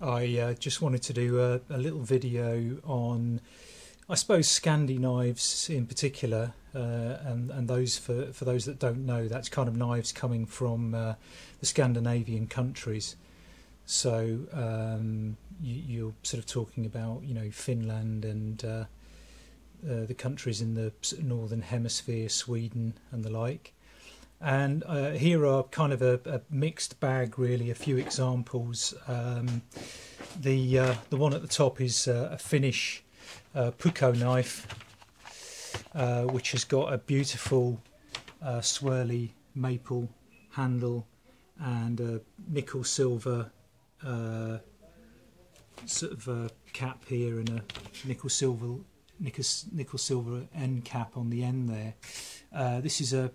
I just wanted to do a little video on, I suppose, Scandi knives in particular, and those for those that don't know, that's kind of knives coming from the Scandinavian countries. So you're sort of talking about, Finland and the countries in the northern hemisphere, Sweden and the like. And here are kind of a mixed bag, really. A few examples. The one at the top is a Finnish Puukko knife, which has got a beautiful swirly maple handle and a nickel silver sort of a cap here, and a nickel silver end cap on the end there. This is a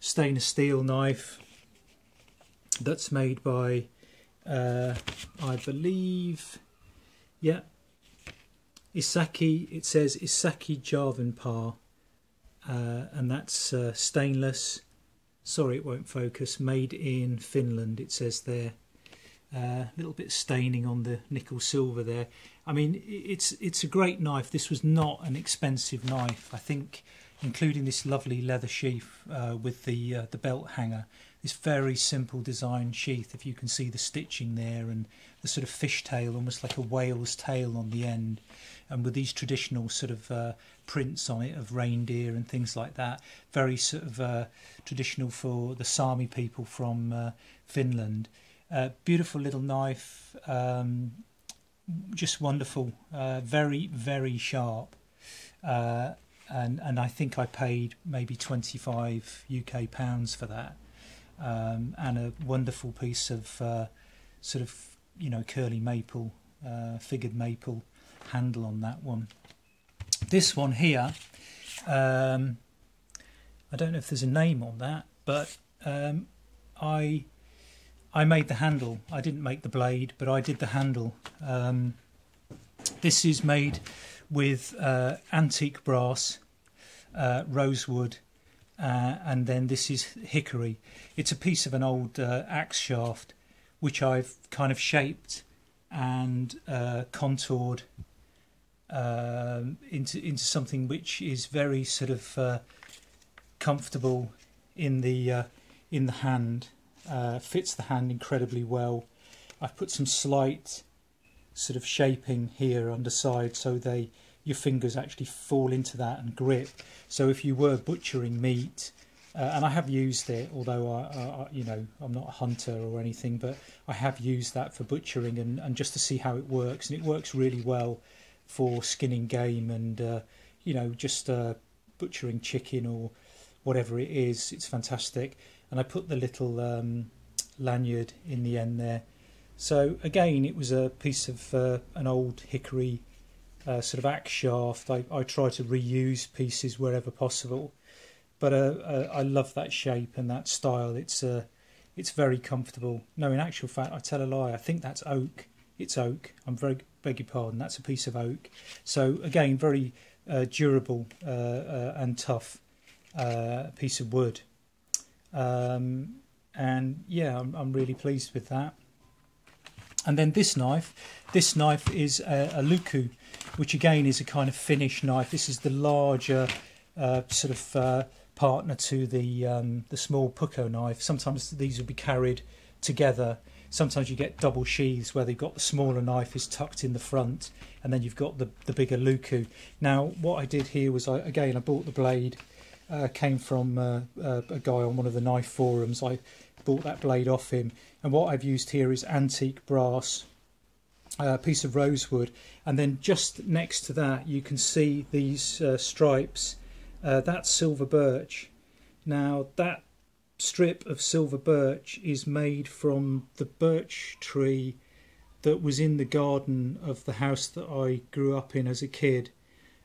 stainless steel knife that's made by I believe, yeah, Isaki. It says Isaki Jarvenpää, and that's stainless. Sorry, it won't focus. Made in Finland, it says there. A little bit staining on the nickel silver there. I mean, it's a great knife. This was not an expensive knife. I think, including this lovely leather sheath with the belt hanger. This very simple design sheath, if you can see the stitching there, and the sort of fishtail, almost like a whale's tail on the end, and with these traditional sort of prints on it of reindeer and things like that. Very sort of traditional for the Sami people from Finland. Beautiful little knife, just wonderful, very, very sharp, and I think I paid maybe 25 UK pounds for that, and a wonderful piece of sort of, curly maple, figured maple handle on that one. This one here, I don't know if there's a name on that, but I made the handle. I didn't make the blade, but I did the handle. This is made with antique brass, rosewood, and then this is hickory. It's a piece of an old axe shaft, which I've kind of shaped and contoured into something which is very sort of comfortable in the hand. Fits the hand incredibly well. I've put some slight sort of shaping here underside, so your fingers actually fall into that and grip. So if you were butchering meat, and I have used it, although I'm not a hunter or anything, but I have used that for butchering and just to see how it works, and it works really well for skinning game and just butchering chicken or whatever it is. It's fantastic. And I put the little lanyard in the end there. So again, it was a piece of an old hickory sort of axe shaft. I try to reuse pieces wherever possible, but I love that shape and that style. It's very comfortable. No, in actual fact, I tell a lie. I think that's oak. It's oak. Beg your pardon. That's a piece of oak. So again, very durable and tough piece of wood. And yeah, I'm really pleased with that. And then this knife is a Luku, which again is a kind of Finnish knife. This is the larger sort of partner to the small Puukko knife. Sometimes these will be carried together. Sometimes you get double sheaths where they've got the smaller knife is tucked in the front, and then you've got the bigger Luku. Now what I did here was I bought the blade. Came from a guy on one of the knife forums. I bought that blade off him, and what I've used here is antique brass, a piece of rosewood, and then just next to that you can see these stripes. That's silver birch. Now that strip of silver birch is made from the birch tree that was in the garden of the house that I grew up in as a kid,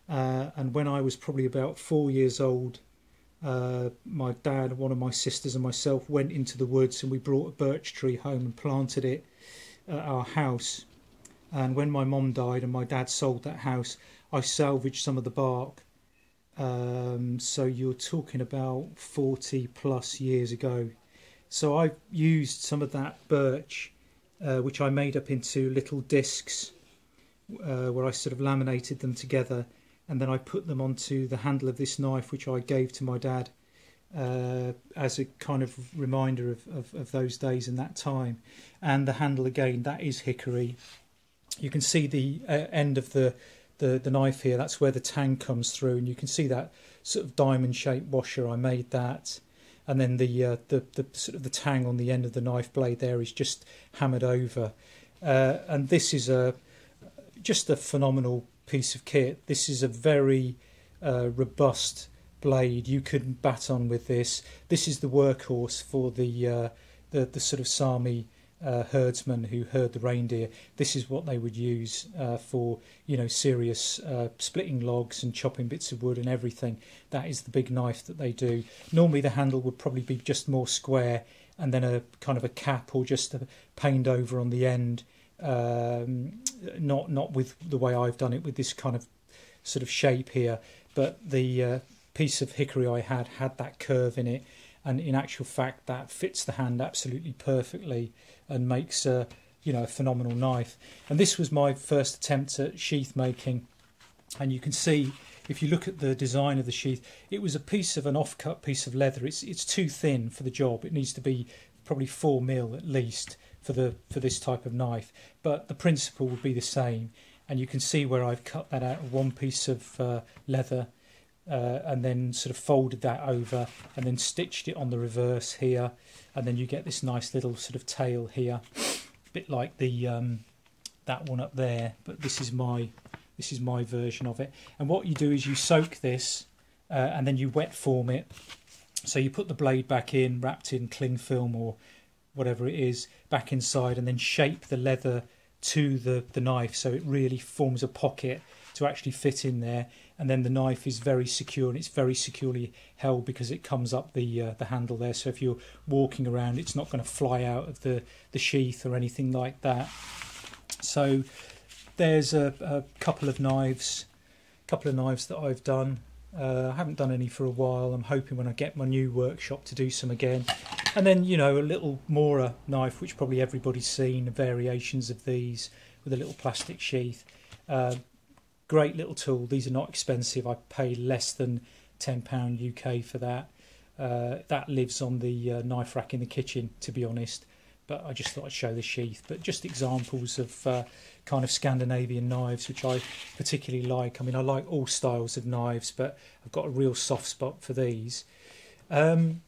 and when I was probably about 4 years old, my dad, one of my sisters and myself went into the woods, and we brought a birch tree home and planted it at our house. And when my mum died and my dad sold that house, I salvaged some of the bark. So you're talking about 40 plus years ago. So I've used some of that birch which I made up into little discs where I sort of laminated them together, and then I put them onto the handle of this knife, which I gave to my dad as a kind of reminder of those days and that time. And the handle, again, that is hickory. You can see the end of the knife here. That's where the tang comes through, and you can see that sort of diamond shaped washer. I made that, and then the sort of the tang on the end of the knife blade there is just hammered over. And this is just a phenomenal piece of kit. This is a very robust blade. You could baton with this. This is the workhorse for the sort of Sami herdsmen who herd the reindeer. This is what they would use for, you know, serious splitting logs and chopping bits of wood and everything. That is the big knife that they do. Normally the handle would probably be just more square, and then a kind of a cap or just paned over on the end. Not with the way I've done it, with this kind of sort of shape here, but the piece of hickory I had that curve in it, and in actual fact that fits the hand absolutely perfectly and makes a phenomenal knife. And this was my first attempt at sheath making, and you can see, if you look at the design of the sheath, it was a piece of an off-cut piece of leather. It's too thin for the job. It needs to be probably 4mm at least for this type of knife, but the principle would be the same. And you can see where I've cut that out of one piece of leather, and then sort of folded that over and then stitched it on the reverse here, and then you get this nice little sort of tail here, a bit like the that one up there, but this is my version of it. And what you do is you soak this and then you wet form it. So you put the blade back in, wrapped in cling film or whatever it is, back inside, and then shape the leather to the knife so it really forms a pocket to actually fit in there. And then the knife is very secure, and it's very securely held because it comes up the handle there. So if you're walking around, it's not going to fly out of the sheath or anything like that. So there's a couple of knives that I've done. I haven't done any for a while. I'm hoping when I get my new workshop to do some again. And then, you know, a little Mora knife, which probably everybody's seen, variations of these with a little plastic sheath. Great little tool. These are not expensive. I paid less than £10 UK for that. That lives on the knife rack in the kitchen, to be honest. But I just thought I'd show the sheath. But just examples of kind of Scandinavian knives, which I particularly like. I mean, I like all styles of knives, but I've got a real soft spot for these. And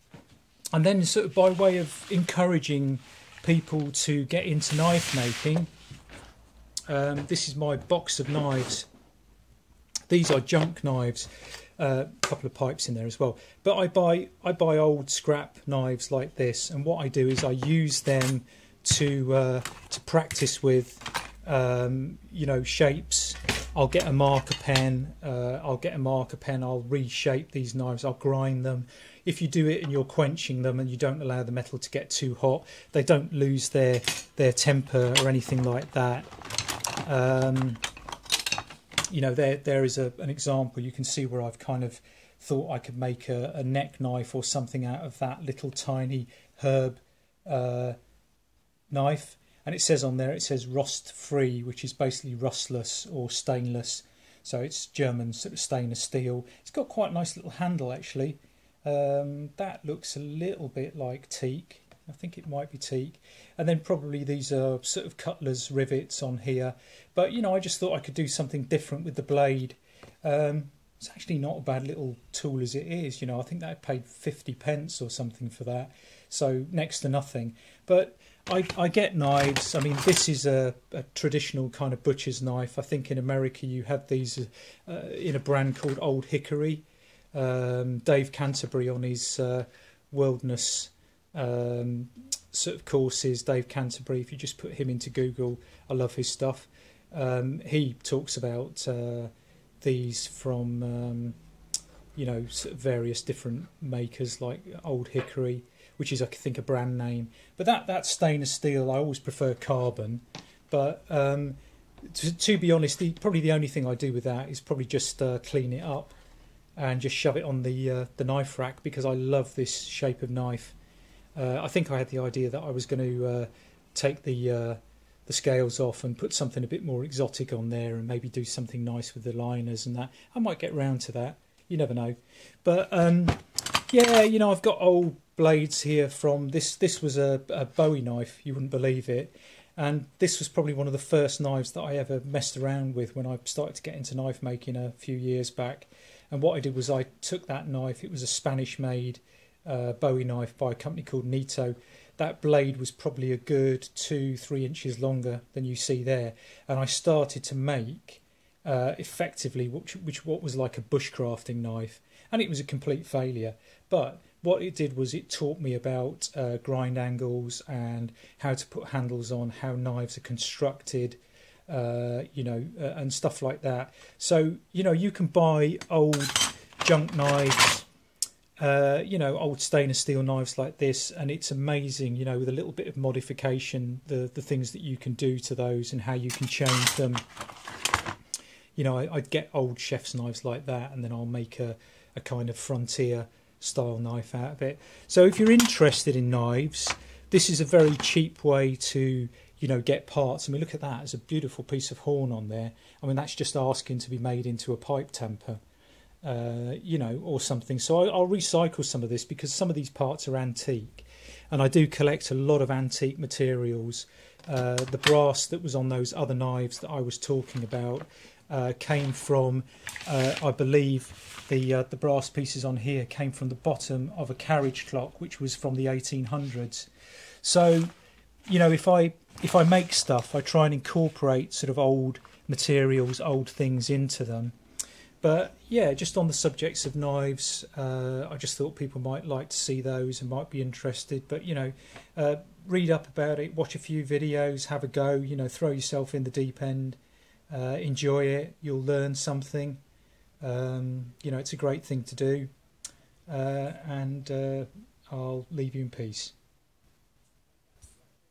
then sort of by way of encouraging people to get into knife making, this is my box of knives. These are junk knives, a couple of pipes in there as well. But I buy old scrap knives like this, and what I do is I use them to practice with, you know, shapes. I'll get a marker pen. I'll reshape these knives. I'll grind them. If you do it and you're quenching them and you don't allow the metal to get too hot, they don't lose their temper or anything like that. You know, there is an example. You can see where I've kind of thought I could make a neck knife or something out of that little tiny herb knife. And it says on there, it says rust free, which is basically rustless or stainless. So it's German sort of stainless steel. It's got quite a nice little handle actually. That looks a little bit like teak. I think it might be teak. And then probably these are sort of cutler's rivets on here. But, you know, I just thought I could do something different with the blade. It's actually not a bad little tool as it is. You know, I think I paid 50p or something for that. So next to nothing. But I get knives. I mean, this is a traditional kind of butcher's knife. I think in America you have these in a brand called Old Hickory. Dave Canterbury on his Wilderness sort of courses, Dave Canterbury, if you just put him into Google, I love his stuff. He talks about these from you know, sort of various different makers like Old Hickory, which is I think a brand name. But that's stainless steel. I always prefer carbon, but to be honest, probably the only thing I do with that is probably just clean it up and just shove it on the knife rack, because I love this shape of knife. I think I had the idea that I was going to take the scales off and put something a bit more exotic on there, and maybe do something nice with the liners and that. I might get round to that. You never know. But yeah, you know, I've got old blades here from this. This was a Bowie knife. You wouldn't believe it. And this was probably one of the first knives that I ever messed around with when I started to get into knife making a few years back. And what I did was I took that knife. It was a Spanish-made Bowie knife by a company called Nito. That blade was probably a good 2-3 inches longer than you see there. And I started to make effectively what was like a bushcrafting knife. And it was a complete failure. But what it did was it taught me about grind angles and how to put handles on, how knives are constructed, you know, and stuff like that. So, you know, you can buy old junk knives, you know, old stainless steel knives like this, and it's amazing, you know, with a little bit of modification, the things that you can do to those and how you can change them. You know, I'd get old chef's knives like that, and then I'll make a kind of frontier style knife out of it. So if you're interested in knives, this is a very cheap way to, you know, get parts. I mean, look at that, there's a beautiful piece of horn on there. I mean, that's just asking to be made into a pipe tamper, you know, or something. So I'll recycle some of this because some of these parts are antique, and I do collect a lot of antique materials. The brass that was on those other knives that I was talking about came from, I believe, the brass pieces on here came from the bottom of a carriage clock, which was from the 1800s. So, you know, if I make stuff, I try and incorporate sort of old materials, old things into them. But yeah, just on the subjects of knives, I just thought people might like to see those and might be interested. But, you know, read up about it, watch a few videos, have a go, you know, throw yourself in the deep end, enjoy it, you'll learn something. You know, it's a great thing to do, and I'll leave you in peace.